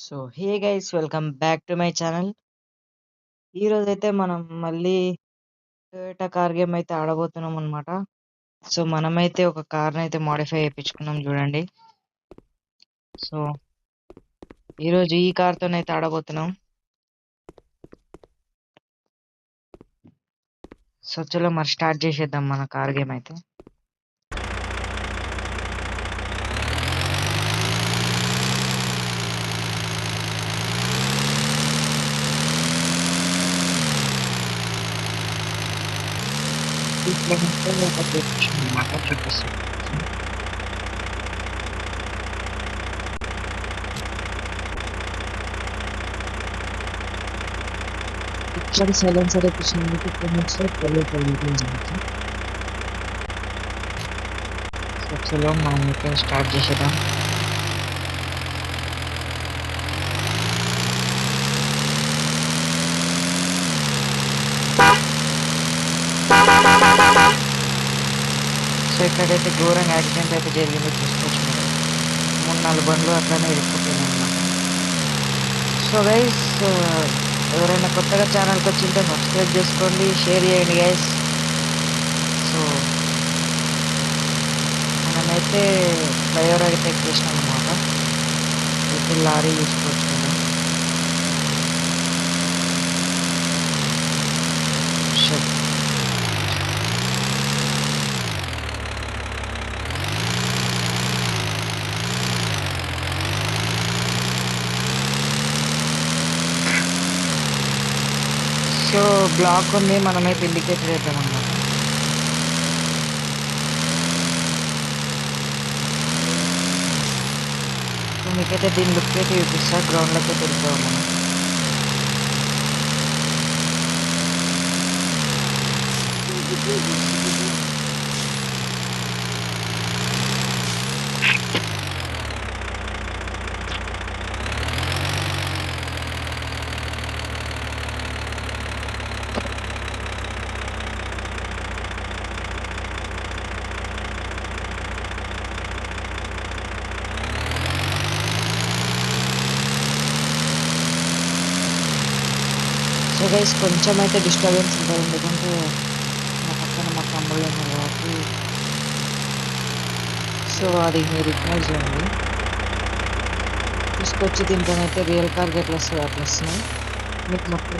So hey guys, welcome back to my channel. ఈ రోజైతే మనం మళ్ళీ టొయోటా కార్ గేమ్ అయితే ఆడబోతున్నాం అనమాట. సో మనమైతే ఒక కార్ని అయితే మాడిఫై చేయించుకున్నాం చూడండి. సో ఈరోజు ఈ కార్తోనైతే ఆడబోతున్నాం. సో చలో మరి స్టార్ట్ చేసేద్దాం మన కార్ గేమ్ అయితే. ఇక్కడ సైలెన్సర్ ఎక్కించినందుకు సో చలో మనం అయితే స్టార్ట్ చేసేద్దాం. సో ఇక్కడైతే ఘోరంగా యాక్సిడెంట్ అయితే జరిగిందో చూసుకోవచ్చు మీరు. 3-4 బండ్లు అట్లానే ఇరుక్కుపోయినాయి అన్నమాట. సో గైస్, ఎవరైనా కొత్తగా ఛానల్కి వచ్చింటే సబ్స్క్రైబ్ చేసుకోండి, షేర్ చేయండి గైస్. సో మనమైతే ఫ్లైఓవర్ అయితే ఎక్కేసినాం అనమాట. అయితే లారీ చూసుకోవచ్చు కదా. షట్. సో బ్లాక్ ఉంది, మనమైతే ఇండికేటర్ చేద్దాం అనమాట. సో మీకైతే దీని లుక్ అయితే చూపిస్తా. గ్రౌండ్లోకి అయితే వెళ్ళిపోవాలి మనం. సో గైస్, కొంచెం అయితే డిస్టర్బెన్స్ ఉంటుంది, ఎందుకంటే మా పక్కన మా తమ్ముళ్ళు ఉన్నారు కాబట్టి. సో అది మీరు ఇగ్నోర్ చేయండి. తీసుకొచ్చి దీంట్లోనైతే రియల్ కార్ ఎట్లా వస్తుంది అట్లా వస్తున్నాయి మీకు మొత్తం.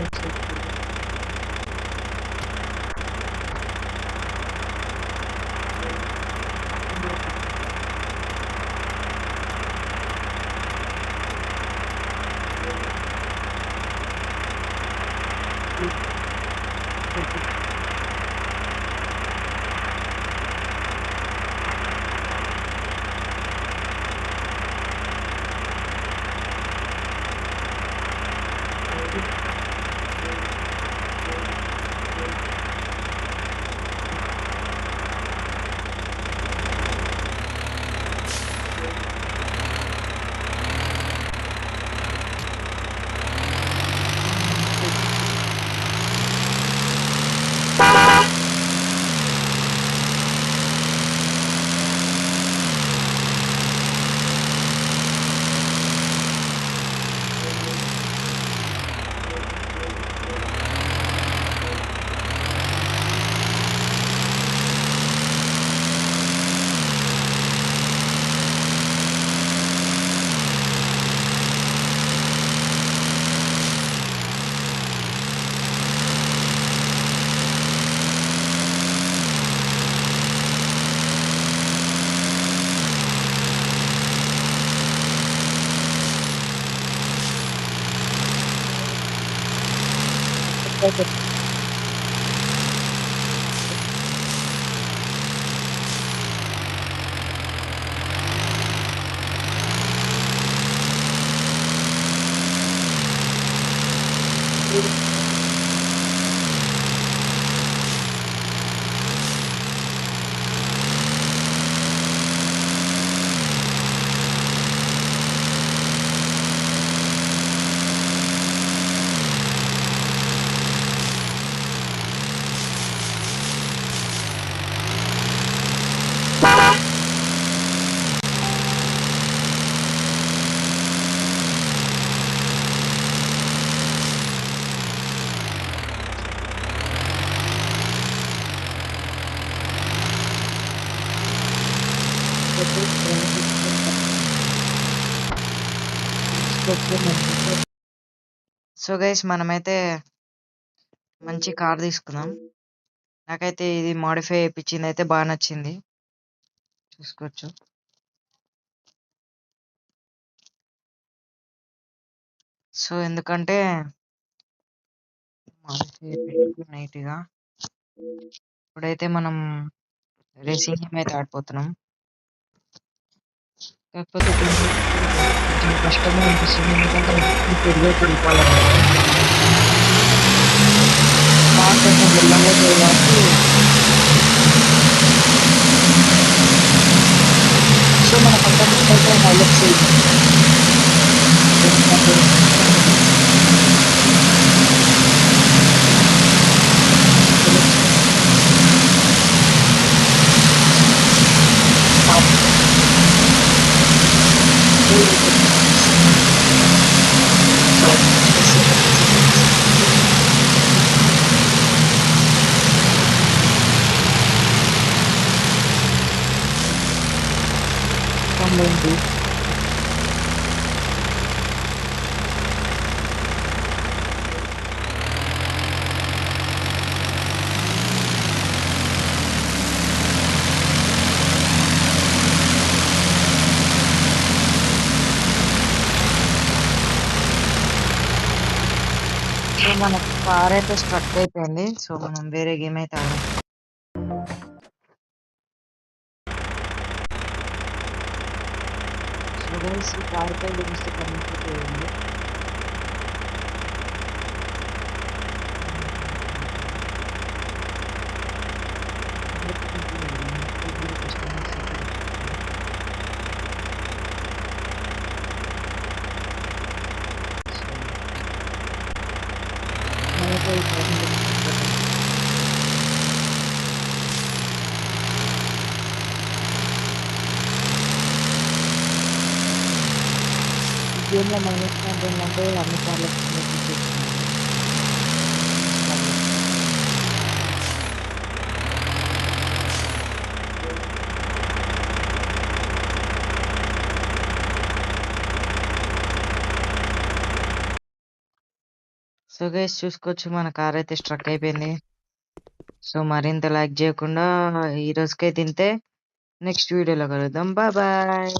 సో గైస్ మనమైతే మంచి కార్ తీసుకున్నాం. నాకైతే ఇది మోడిఫై చేపించింది అయితే బాగా నచ్చింది. చూసుకోవచ్చు. సో ఎందుకంటే మోడిఫై నైట్గా ఇప్పుడైతే మనం రేసింగ్ గేమ్ అయితే ఆడిపోతున్నాం. కాకపోతే కొంచెం కష్టంగా అనిపిస్తుంది, ఎందుకంటే పెరిగే వెళ్ళిపోవాలన్నమాట. కార్ కొంచెం వెళ్ళాలి కాబట్టి సో మన పక్కన అయితే హైలైట్స్ ఉంది. సో మన కార్ అయితే స్ట్రక్ అయిపోయింది. సో మనం వేరే గేమ్ అయితే ఆడాం. సో గైస్ ఈ కార్ పై గురించి కమెంట్ చేయండి. గేమ్లో మైనస్ పాయింట్ ఏంటంటే అన్ని కార్లకు సో గైస్ చూసుకోవచ్చు, మన కార్ అయితే స్ట్రక్ అయిపోయింది. సో మరింత లైక్ చేయకుండా ఈ రోజుకైతే ఇంతే. నెక్స్ట్ వీడియోలో కలుద్దాం. Bye bye.